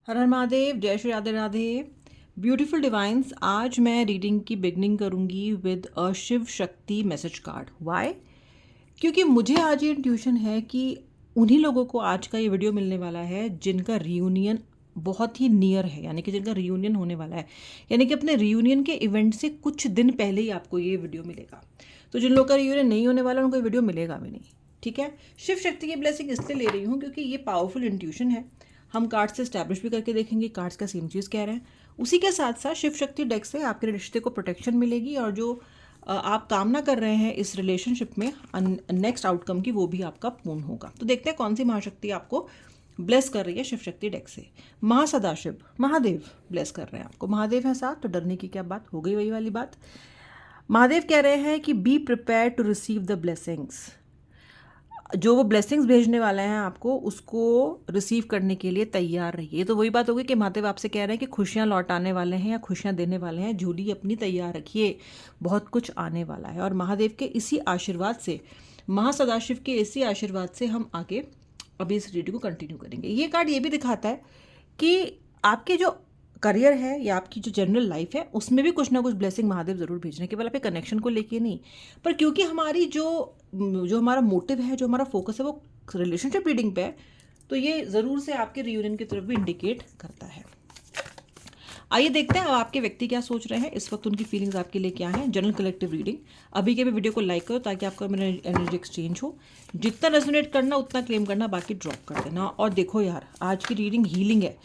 हर हर महादेव, जय Shri Radhe Radhe. Beautiful divine's, आज मैं रीडिंग की बिगनिंग करूंगी with a Shiv Shakti message card. Y? क्योंकि मुझे आज ये इंट्यूशन है कि उन्हीं लोगों को आज का ये वीडियो मिलने वाला है जिनका रियूनियन बहुत ही नियर है, यानी कि जिनका रियूनियन होने वाला है, यानी कि अपने रियूनियन के इवेंट से कुछ दिन पहले ही आपको ये वीडियो मिलेगा। तो जिन लोगों का रियूनियन नहीं होने वाला उनको वीडियो मिलेगा भी नहीं। ठीक है, शिव शक्ति की ब्लेसिंग इसलिए ले रही हूँ क्योंकि ये पावरफुल इंट्यूशन है। हम कार्ड से स्टैब्लिश भी करके देखेंगे कार्ड्स का सेम चीज़ कह रहे हैं। उसी के साथ साथ शिव शक्ति डेक से आपके रिश्ते को प्रोटेक्शन मिलेगी और जो आप कामना कर रहे हैं इस रिलेशनशिप में नेक्स्ट आउटकम की, वो भी आपका पूर्ण होगा। तो देखते हैं कौन सी महाशक्ति आपको ब्लेस कर रही है शिव शक्ति डेक से। महासदाशिव महादेव ब्लेस कर रहे हैं आपको। महादेव है साथ, तो डरने की क्या बात, हो गई वही वाली बात। महादेव कह रहे हैं कि be prepare to receive the blessings. जो वो ब्लेसिंग्स भेजने वाले हैं आपको, उसको रिसीव करने के लिए तैयार रहिए। तो वही बात होगी कि महादेव आपसे कह रहे हैं कि खुशियां लौटाने वाले हैं या खुशियां देने वाले हैं। झोली अपनी तैयार रखिए, बहुत कुछ आने वाला है। और महादेव के इसी आशीर्वाद से, महासदाशिव के इसी आशीर्वाद से हम आगे अभी इस रीडिंग को कंटिन्यू करेंगे। ये कार्ड ये भी दिखाता है कि आपके जो करियर है या आपकी जो जनरल लाइफ है उसमें भी कुछ ना कुछ ब्लेसिंग महादेव ज़रूर भेज रहे हैं, केवल आपके कनेक्शन को लेके नहीं, पर क्योंकि हमारी जो हमारा मोटिव है, जो हमारा फोकस है वो रिलेशनशिप रीडिंग पे है, तो ये ज़रूर से आपके रियूनियन की तरफ भी इंडिकेट करता है। आइए देखते हैं अब आपके व्यक्ति क्या सोच रहे हैं इस वक्त, उनकी फीलिंग्स आपके लिए क्या हैं। General collective reading. अभी के भी वीडियो को लाइक करो ताकि आपका मेरा एनर्जी एक्सचेंज हो। जितना रेजोनेट करना उतना क्लेम करना, बाकी ड्रॉप कर देना। और देखो यार, आज की रीडिंग हीलिंग है,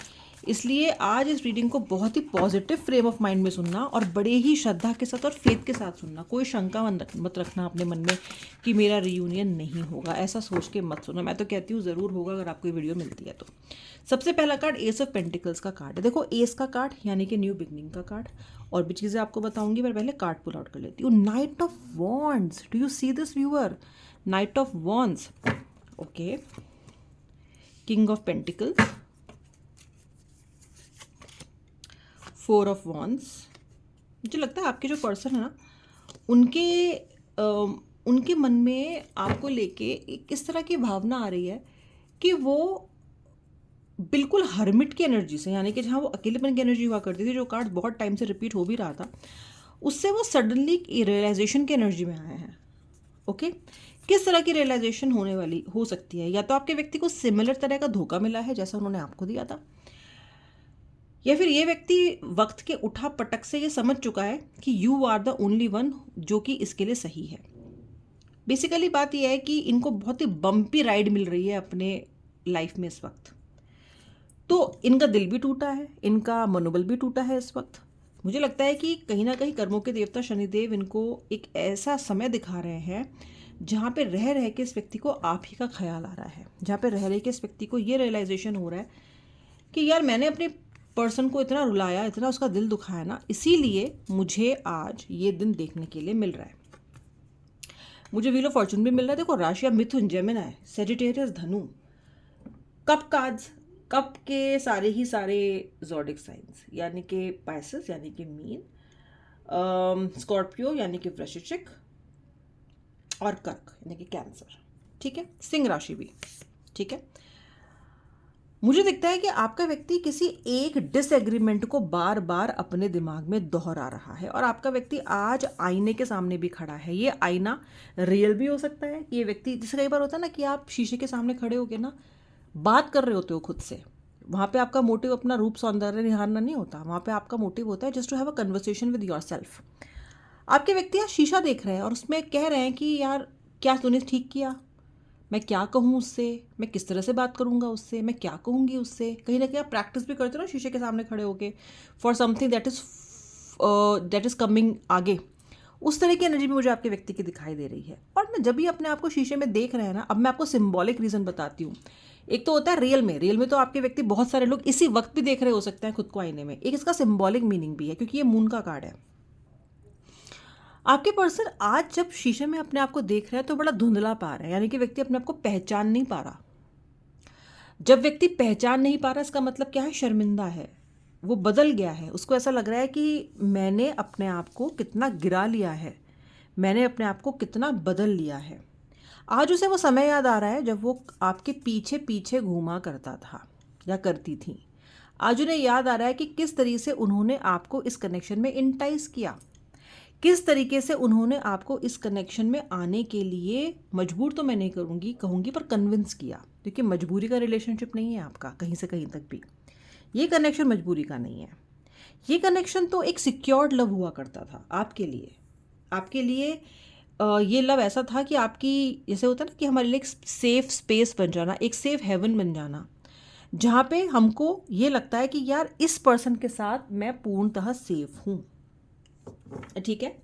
इसलिए आज इस रीडिंग को बहुत ही पॉजिटिव फ्रेम ऑफ माइंड में सुनना और बड़े ही श्रद्धा के साथ और फेथ के साथ सुनना। कोई शंका मत रखना अपने मन में कि मेरा रियूनियन नहीं होगा, ऐसा सोच के मत सुनना। मैं तो कहती हूँ ज़रूर होगा अगर आपको ये वीडियो मिलती है तो। सबसे पहला कार्ड एस ऑफ पेंटिकल्स का कार्ड है। देखो, एस का कार्ड यानी कि न्यू बिगनिंग का कार्ड। और भी चीज़ें आपको बताऊंगी, पर पहले कार्ड पुल आउट कर लेती हूँ। Night of wands, do you see this viewer? Night of wands, okay. King of pentacles, four of wands. मुझे लगता है आपके जो पर्सन है ना, उनके मन में आपको लेके एक इस तरह की भावना आ रही है कि वो बिल्कुल हर्मिट की एनर्जी से, यानी कि जहाँ वो अकेलेपन की एनर्जी हुआ करती थी, जो कार्ड बहुत टाइम से रिपीट हो भी रहा था, उससे वो सडनली रियलाइजेशन की एनर्जी में आए हैं। ओके, किस तरह की रियलाइजेशन होने वाली हो सकती है? या तो आपके व्यक्ति को सिमिलर तरह का धोखा मिला है जैसा उन्होंने आपको दिया था, या फिर ये व्यक्ति वक्त के उठा पटक से ये समझ चुका है कि you are the only one जो कि इसके लिए सही है। बेसिकली बात यह है कि इनको बहुत ही बम्पी राइड मिल रही है अपने लाइफ में इस वक्त, तो इनका दिल भी टूटा है, इनका मनोबल भी टूटा है इस वक्त। मुझे लगता है कि कहीं ना कहीं कर्मों के देवता शनिदेव इनको एक ऐसा समय दिखा रहे हैं जहाँ पे रह रह के इस व्यक्ति को आप ही का ख्याल आ रहा है, जहाँ पे रह रह के इस व्यक्ति को ये रियलाइजेशन हो रहा है कि यार मैंने अपने पर्सन को इतना रुलाया, इतना उसका दिल दुखाया ना, इसीलिए मुझे आज ये दिन देखने के लिए मिल रहा है। मुझे व्हील ऑफ फॉर्चून भी मिल रहा है। देखो, राशि मिथुन, जेमिनी, सेजिटेरियस, धनु, कप कार्ड्स, कप के सारे ही सारे ज़ोडिक साइंस, यानी कि पाइसेस यानी कि मीन, स्कॉर्पियो यानी कि वृश्चिक, और कर्क यानी कि कैंसर। ठीक है, सिंह राशि भी। ठीक है, मुझे दिखता है कि आपका व्यक्ति किसी एक डिसएग्रीमेंट को बार बार अपने दिमाग में दोहरा रहा है, और आपका व्यक्ति आज आईने के सामने भी खड़ा है। ये आईना रियल भी हो सकता है कि ये व्यक्ति, जैसे कई बार होता है ना कि आप शीशे के सामने खड़े होकर ना बात कर रहे होते हो खुद से, वहाँ पे आपका मोटिव अपना रूप सौंदर्य निहारना नहीं होता, वहाँ पे आपका मोटिव होता है just to have a conversation with yourself. आपके व्यक्ति आज शीशा देख रहे हैं और उसमें कह रहे हैं कि यार क्या तूने ठीक किया, मैं क्या कहूँ उससे, मैं किस तरह से बात करूँगा उससे, मैं क्या कहूँगी उससे। कहीं ना कहीं आप प्रैक्टिस भी करते हो ना शीशे के सामने खड़े होके for something that is coming आगे। उस तरह की एनर्जी भी मुझे आपके व्यक्ति की दिखाई दे रही है। और मैं जब भी अपने आप को शीशे में देख रहे हैं ना, अब मैं आपको सिंबॉलिक रीज़न बताती हूँ। एक तो होता है रियल में तो आपके व्यक्ति, बहुत सारे लोग इसी वक्त भी देख रहे हो सकते हैं खुद को आईने में। एक इसका सिंबॉलिक मीनिंग भी है क्योंकि ये मून का कार्ड है। आपके पर्सन आज जब शीशे में अपने आप को देख रहे हैं तो बड़ा धुंधला पा रहे हैं, यानी कि व्यक्ति अपने आप को पहचान नहीं पा रहा। जब व्यक्ति पहचान नहीं पा रहा, इसका मतलब क्या है? शर्मिंदा है, वो बदल गया है। उसको ऐसा लग रहा है कि मैंने अपने आप को कितना गिरा लिया है, मैंने अपने आप को कितना बदल लिया है। आज उसे वो समय याद आ रहा है जब वो आपके पीछे पीछे घूमा करता था या करती थी। आज उन्हें याद आ रहा है कि किस तरीके से उन्होंने आपको इस कनेक्शन में इंटाइस किया, किस तरीके से उन्होंने आपको इस कनेक्शन में आने के लिए मजबूर तो मैं नहीं कहूँगी पर कन्विंस किया, क्योंकि मजबूरी का रिलेशनशिप नहीं है आपका कहीं से कहीं तक भी। ये कनेक्शन मजबूरी का नहीं है, ये कनेक्शन तो एक सिक्योर्ड लव हुआ करता था आपके लिए। आपके लिए ये लव ऐसा था कि आपकी, जैसे होता है ना कि हमारे लिए एक सेफ स्पेस बन जाना, एक सेफ हेवन बन जाना, जहाँ पे हमको ये लगता है कि यार इस पर्सन के साथ मैं पूर्णतः सेफ हूँ। ठीक है।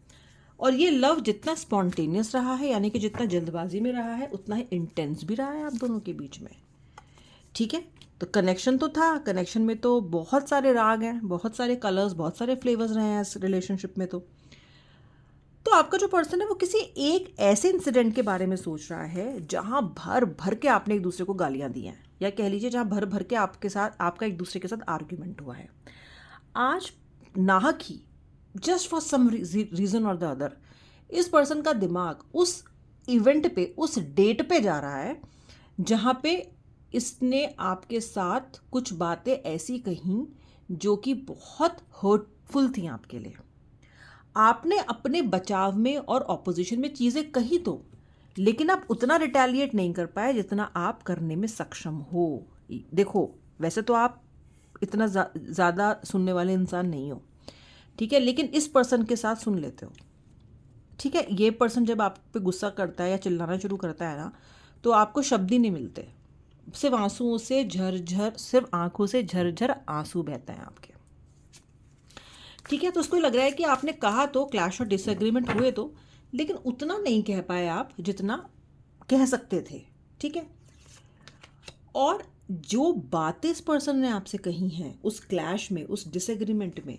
और ये लव जितना स्पॉन्टेनियस रहा है, यानी कि जितना जल्दबाजी में रहा है, उतना ही इंटेंस भी रहा है आप दोनों के बीच में। ठीक है। तो कनेक्शन तो था, कनेक्शन में तो बहुत सारे राग हैं, बहुत सारे कलर्स, बहुत सारे फ्लेवर्स रहे हैं इस रिलेशनशिप में। तो आपका जो पर्सन है वो किसी एक ऐसे इंसिडेंट के बारे में सोच रहा है जहां भर भर के आपने एक दूसरे को गालियां दी हैं, या कह लीजिए जहां भर भर के आपका एक दूसरे के साथ आर्ग्यूमेंट हुआ है। आज नाहक ही, जस्ट फॉर सम रीज़न और द अदर, इस पर्सन का दिमाग उस इवेंट पे, उस डेट पे जा रहा है जहाँ पे इसने आपके साथ कुछ बातें ऐसी कहीं जो कि बहुत हर्टफुल थी आपके लिए। आपने अपने बचाव में और ऑपोजिशन में चीज़ें कही तो, लेकिन आप उतना रिटेलिएट नहीं कर पाए जितना आप करने में सक्षम हो। देखो, वैसे तो आप इतना ज़्यादा सुनने वाले इंसान नहीं हो, ठीक है, लेकिन इस पर्सन के साथ सुन लेते हो। ठीक है। ये पर्सन जब आप पे गुस्सा करता है या चिल्लाना शुरू करता है ना, तो आपको शब्द ही नहीं मिलते, सिर्फ आंसुओं से झरझर, सिर्फ आंखों से झरझर आंसू बहते हैं आपके। ठीक है। तो उसको लग रहा है कि आपने कहा तो, क्लैश और डिसएग्रीमेंट हुए तो, लेकिन उतना नहीं कह पाए आप जितना कह सकते थे। ठीक है। और जो बातें इस पर्सन ने आपसे कही हैं उस क्लैश में, उस डिसएग्रीमेंट में,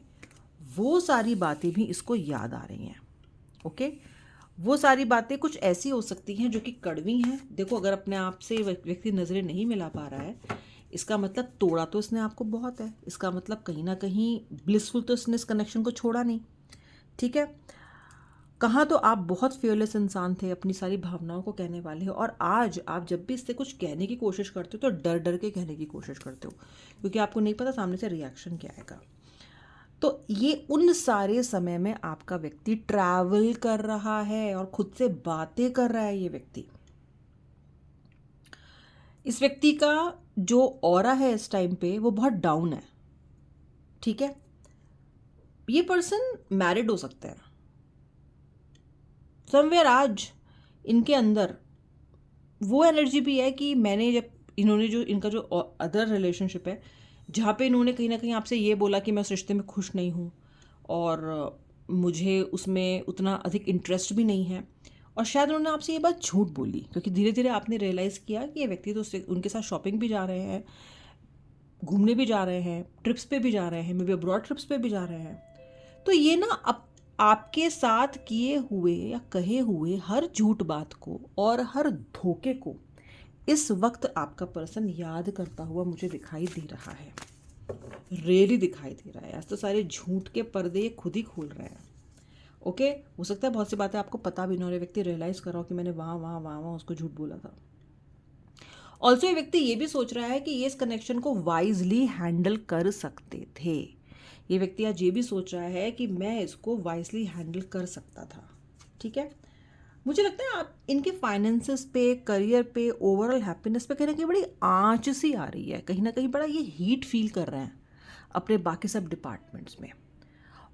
वो सारी बातें भी इसको याद आ रही हैं। ओके। वो सारी बातें कुछ ऐसी हो सकती हैं जो कि कड़वी हैं। देखो, अगर अपने आप से व्यक्ति नज़रें नहीं मिला पा रहा है, इसका मतलब तोड़ा तो इसने आपको बहुत है, इसका मतलब कहीं ना कहीं ब्लिसफुल तो इसने इस कनेक्शन को छोड़ा नहीं। ठीक है। कहाँ तो आप बहुत फियरलेस इंसान थे, अपनी सारी भावनाओं को कहने वाले हो, और आज आप जब भी इससे कुछ कहने की कोशिश करते हो तो डर डर के कहने की कोशिश करते हो, क्योंकि आपको नहीं पता सामने से रिएक्शन क्या आएगा। तो ये उन सारे समय में आपका व्यक्ति ट्रैवल कर रहा है और खुद से बातें कर रहा है। ये व्यक्ति, इस व्यक्ति का जो ऑरा है इस टाइम पे वो बहुत डाउन है। ठीक है। ये पर्सन मैरिड हो सकता है समवेयर। आज इनके अंदर वो एनर्जी भी है कि मैंने जब इन्होंने जो इनका जो अदर रिलेशनशिप है, जहाँ पे इन्होंने कहीं ना कहीं आपसे ये बोला कि मैं उस रिश्ते में खुश नहीं हूँ और मुझे उसमें उतना अधिक इंटरेस्ट भी नहीं है, और शायद उन्होंने आपसे ये बात झूठ बोली, क्योंकि धीरे धीरे आपने रियलाइज़ किया कि ये व्यक्ति तो उनके साथ शॉपिंग भी जा रहे हैं, घूमने भी जा रहे हैं, ट्रिप्स पे भी जा रहे हैं, मे बी अब्रॉड ट्रिप्स पे भी जा रहे हैं। तो ये ना आपके साथ किए हुए या कहे हुए हर झूठ बात को और हर धोखे को इस वक्त आपका पर्सन याद करता हुआ मुझे दिखाई दे रहा है, रियली दिखाई दे रहा है। आज तो सारे झूठ के पर्दे ये खुद ही खोल रहे हैं। ओके। हो सकता है बहुत सी बातें आपको पता भी नहीं, और ये व्यक्ति रियलाइज़ कर रहा हो कि मैंने वहाँ उसको झूठ बोला था। ऑल्सो ये व्यक्ति ये भी सोच रहा है कि ये इस कनेक्शन को वाइजली हैंडल कर सकते थे। ये व्यक्ति आज ये भी सोच रहा है कि मैं इसको वाइजली हैंडल कर सकता था। ठीक है। मुझे लगता है आप इनके फाइनेंसेस पे, करियर पे, ओवरऑल हैप्पीनेस पे कहीं ना कहीं बड़ी आंच सी आ रही है, कहीं ना कहीं बड़ा ये हीट फील कर रहे हैं अपने बाकी सब डिपार्टमेंट्स में।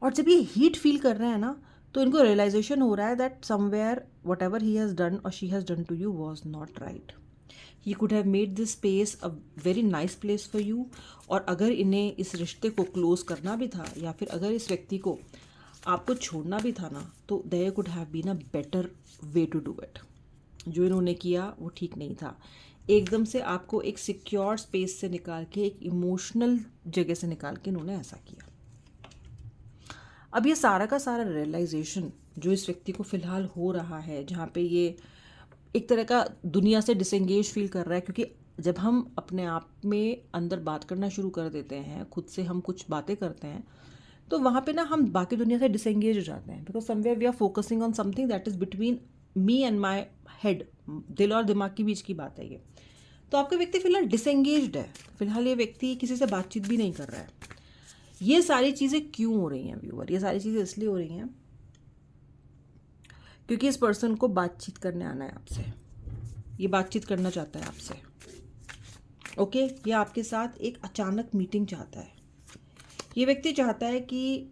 और जब ये हीट फील कर रहे हैं ना, तो इनको रियलाइजेशन हो रहा है that somewhere whatever he has done और she has done to you was not right. He could have made this space a very nice place for you. और अगर इन्हें इस रिश्ते को क्लोज करना भी था, या फिर अगर इस व्यक्ति को आपको छोड़ना भी था ना, तो there could have been a better way to do it. जो इन्होंने किया वो ठीक नहीं था। एकदम से आपको एक सिक्योर स्पेस से निकाल के, एक इमोशनल जगह से निकाल के इन्होंने ऐसा किया। अब ये सारा का सारा रियलाइजेशन जो इस व्यक्ति को फ़िलहाल हो रहा है, जहाँ पे ये एक तरह का दुनिया से डिसएंगेज फील कर रहा है, क्योंकि जब हम अपने आप में अंदर बात करना शुरू कर देते हैं, खुद से हम कुछ बातें करते हैं, तो वहाँ पे ना हम बाकी दुनिया से डिसएंगेज हो जाते हैं, because somewhere we are focusing on something that is between me and my head. दिल और दिमाग के बीच की बात है ये। तो आपका व्यक्ति फिलहाल डिसएंगेज्ड है, फिलहाल ये व्यक्ति किसी से बातचीत भी नहीं कर रहा है। ये सारी चीज़ें क्यों हो रही हैं व्यूअर? ये सारी चीज़ें इसलिए हो रही हैं क्योंकि इस पर्सन को बातचीत करने आना है आपसे, ये बातचीत करना चाहता है आपसे। ओके, ये आपके साथ एक अचानक मीटिंग चाहता है। ये व्यक्ति चाहता है कि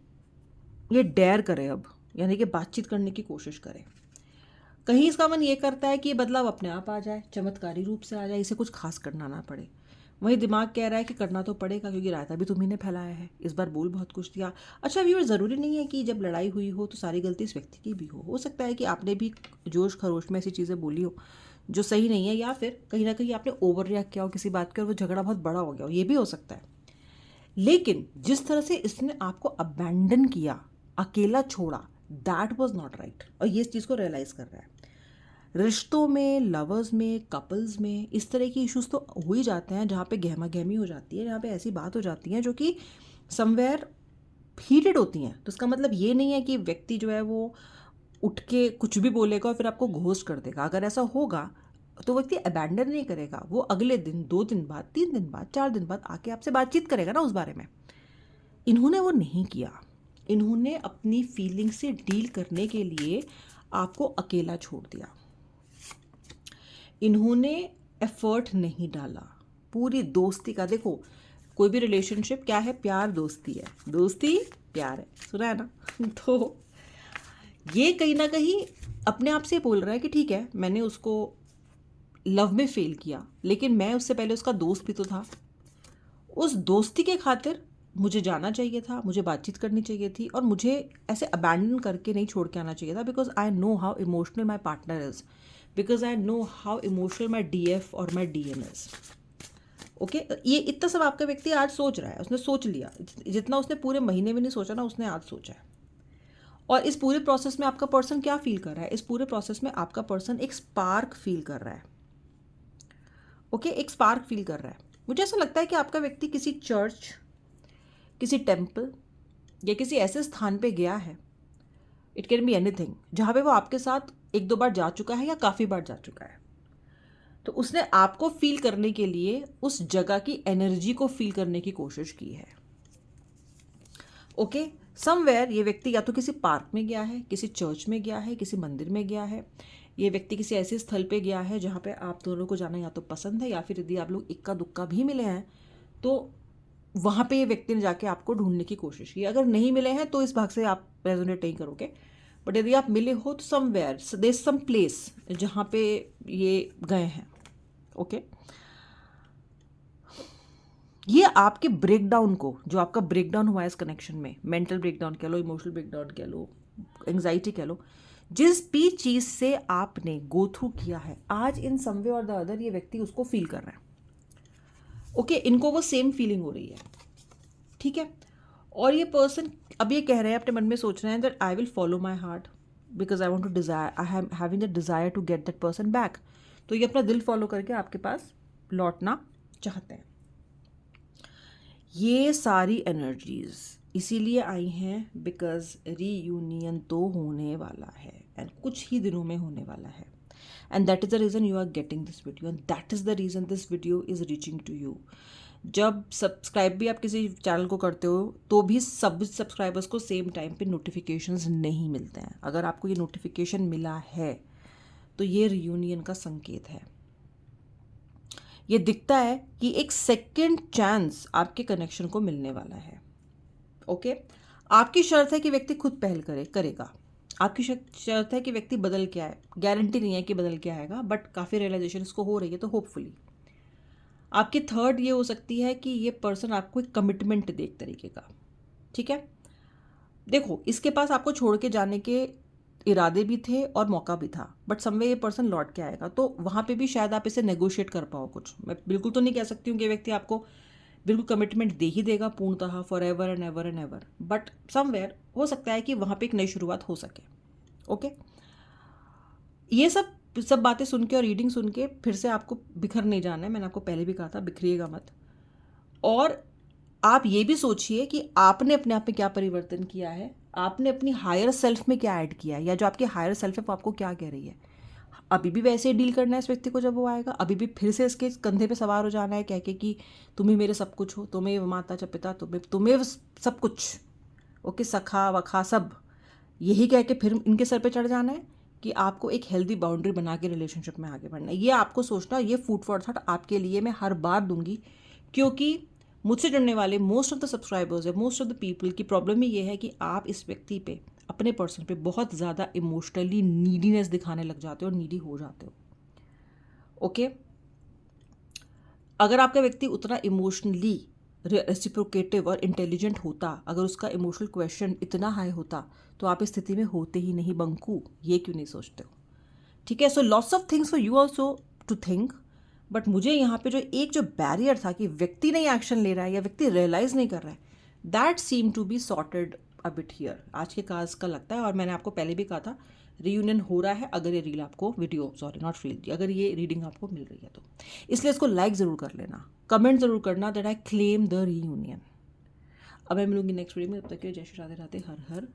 ये डेयर करे अब, यानी कि बातचीत करने की कोशिश करे। कहीं इसका मन ये करता है कि ये बदलाव अपने आप आ जाए, चमत्कारी रूप से आ जाए, इसे कुछ खास करना ना पड़े। वही दिमाग कह रहा है कि करना तो पड़ेगा क्योंकि रायता भी तुम्ही ने फैलाया है, इस बार बोल बहुत कुछ दिया। अच्छा व्यूअर, ज़रूरी नहीं है कि जब लड़ाई हुई हो तो सारी गलती इस व्यक्ति की भी हो सकता है कि आपने भी जोश खरोश में ऐसी चीज़ें बोली हो जो सही नहीं है, या फिर कहीं ना कहीं आपने ओवर रिएक्ट किया हो किसी बात के और वो झगड़ा बहुत बड़ा हो गया हो, ये भी हो सकता है। लेकिन जिस तरह से इसने आपको अबैंडन किया, अकेला छोड़ा, दैट वॉज नॉट राइट, और ये इस चीज़ को रियलाइज कर रहा है। रिश्तों में, लवर्स में, कपल्स में इस तरह की इश्यूज तो हो ही जाते हैं जहाँ पे गहमा गहमी हो जाती है, जहाँ पे ऐसी बात हो जाती है जो कि समवेयर हीटेड होती हैं। तो इसका मतलब ये नहीं है कि व्यक्ति जो है वो उठ के कुछ भी बोलेगा और फिर आपको घोस्ट कर देगा। अगर ऐसा होगा तो व्यक्ति अबैंडन नहीं करेगा, वो अगले दिन, 2 दिन बाद, 3 दिन बाद, 4 दिन बाद आके आपसे बातचीत करेगा ना उस बारे में। इन्होंने वो नहीं किया, इन्होंने अपनी फीलिंग से डील करने के लिए आपको अकेला छोड़ दिया। इन्होंने एफर्ट नहीं डाला पूरी दोस्ती का। देखो, कोई भी रिलेशनशिप क्या है? प्यार दोस्ती है, दोस्ती प्यार है, सुना है ना? तो ये कहीं ना कहीं अपने आप से बोल रहा है कि ठीक है, मैंने उसको लव में फेल किया, लेकिन मैं उससे पहले उसका दोस्त भी तो था। उस दोस्ती के खातिर मुझे जाना चाहिए था, मुझे बातचीत करनी चाहिए थी, और मुझे ऐसे अबैंडन करके नहीं छोड़ के आना चाहिए था। Because I know how emotional my partner is, because I know how emotional my DF और माई DM इज। ओके, ये इतना सब आपका व्यक्ति आज सोच रहा है, उसने सोच लिया। जितना उसने पूरे महीने में नहीं सोचा ना, उसने आज सोचा है। और इस पूरे प्रोसेस में आपका पर्सन क्या फील कर रहा है? इस पूरे प्रोसेस में आपका पर्सन एक स्पार्क फील कर रहा है। ओके, एक स्पार्क फील कर रहा है। मुझे ऐसा लगता है कि आपका व्यक्ति किसी चर्च, किसी टेम्पल या किसी ऐसे स्थान पे गया है, इट कैन बी एनीथिंग, जहाँ पे वो आपके साथ 1-2 बार जा चुका है या काफ़ी बार जा चुका है। तो उसने आपको फील करने के लिए उस जगह की एनर्जी को फील करने की कोशिश की है। ओके, समवेयर ये व्यक्ति या तो किसी पार्क में गया है, किसी चर्च में गया है, किसी मंदिर में गया है। ये व्यक्ति किसी ऐसे स्थल पे गया है जहाँ पे आप दोनों को जाना या तो पसंद है, या फिर यदि आप लोग इक्का दुक्का भी मिले हैं तो वहाँ पे ये व्यक्ति ने जाके आपको ढूंढने की कोशिश की। अगर नहीं मिले हैं तो इस भाग से आप रेजोनेट नहीं करोगे, बट यदि आप मिले हो तो somewhere there is some place जहाँ पे ये गए हैं। ओके, ये आपके ब्रेकडाउन को, जो आपका ब्रेकडाउन हुआ है इस कनेक्शन में, मेंटल ब्रेकडाउन कह लो, इमोशनल ब्रेकडाउन कह लो, एंग्जाइटी कह लो, जिस भी चीज़ से आपने गो थ्रू किया है, आज इन सम वे और द अदर ये व्यक्ति उसको फील कर रहा है। ओके, इनको वो सेम फीलिंग हो रही है, ठीक है। और ये पर्सन अब ये कह रहे हैं, अपने मन में सोच रहे हैं that I will follow my heart because I want to desire, I am having the desire to get that person back. तो ये अपना दिल फॉलो करके आपके पास लौटना चाहते हैं। ये सारी एनर्जीज इसीलिए आई हैं बिकॉज रीयूनियन तो होने वाला है, एंड कुछ ही दिनों में होने वाला है। And that is the reason you are getting this video, and that is the reason this video is reaching to you. जब सब्सक्राइब भी आप किसी चैनल को करते हो तो भी सब सब्सक्राइबर्स को सेम टाइम पे नोटिफिकेशंस नहीं मिलते हैं। अगर आपको ये नोटिफिकेशन मिला है तो ये रियूनियन का संकेत है। ये दिखता है कि एक सेकंड चांस आपके कनेक्शन को मिलने वाला है। ओके, आपकी शर्त है कि व्यक्ति खुद पहल करेगा। आपकी शर्त है कि व्यक्ति बदल के आए। गारंटी नहीं है कि बदल के आएगा, बट काफ़ी रियलाइजेशन इसको हो रही है, तो होपफुली। आपकी थर्ड ये हो सकती है कि ये पर्सन आपको एक कमिटमेंट दे एक तरीके का, ठीक है। देखो, इसके पास आपको छोड़ के जाने के इरादे भी थे और मौका भी था, बट समवे ये पर्सन लौट के आएगा, तो वहाँ पे भी शायद आप इसे नेगोशिएट कर पाओ कुछ। मैं बिल्कुल तो नहीं कह सकती हूँ कि व्यक्ति आपको बिल्कुल कमिटमेंट दे ही देगा पूर्णतः for ever and ever and ever, but somewhere हो सकता है कि वहाँ पे एक नई शुरुआत हो सके। ओके, ये सब बातें सुन के और रीडिंग सुन के फिर से आपको बिखर नहीं जाना है। मैंने आपको पहले भी कहा था, बिखरिएगा मत। और आप ये भी सोचिए कि आपने अपने आप में क्या परिवर्तन किया है, आपने अपनी हायर सेल्फ में क्या ऐड किया है, या जो आपकी हायर सेल्फ है वो आपको क्या कह रही है। अभी भी वैसे ही डील करना है इस व्यक्ति को जब वो आएगा, अभी भी फिर से इसके कंधे पे सवार हो जाना है कह के कि तुम ही मेरे सब कुछ हो, तुम्हें माता च पिता, तुम्हें सब कुछ, ओके, सखा वखा सब, यही कह के फिर इनके सर पे चढ़ जाना है कि आपको एक हेल्दी बाउंड्री बना के रिलेशनशिप में आगे बढ़ना है। ये आपको सोचना, ये फूड फॉर थॉट आपके लिए मैं हर बार दूंगी, क्योंकि मुझसे जुड़ने वाले मोस्ट ऑफ द सब्सक्राइबर्स है, मोस्ट ऑफ द पीपल की प्रॉब्लम ही ये है कि आप इस व्यक्ति पे, अपने पर्सन पे बहुत ज़्यादा इमोशनली नीडीनेस दिखाने लग जाते हो और नीडी हो जाते हो। ओके, अगर आपका व्यक्ति उतना इमोशनली रेसिप्रोकेटिव और इंटेलिजेंट होता, अगर उसका इमोशनल क्वेश्चन इतना हाई होता, तो आप इस स्थिति में होते ही नहीं बंकू। ये क्यों नहीं सोचते हो? ठीक है, so lots of things for you also to think, but मुझे यहाँ पे जो बैरियर था कि व्यक्ति नहीं एक्शन ले रहा है या व्यक्ति रियलाइज नहीं कर रहा है, that seem to be sorted a bit here. आज के काज का लगता है, और मैंने आपको पहले भी कहा था रीयूनियन हो रहा है, अगर ये रील आपको नॉट रील, अगर ये रीडिंग आपको मिल रही है तो इसलिए इसको लाइक ज़रूर कर लेना, कमेंट ज़रूर करना that I claim the reunion. अब मैं मिलूंगी नेक्स्ट वीडियो में, तब तक के लिए जय श्री राधे राधे, हर हर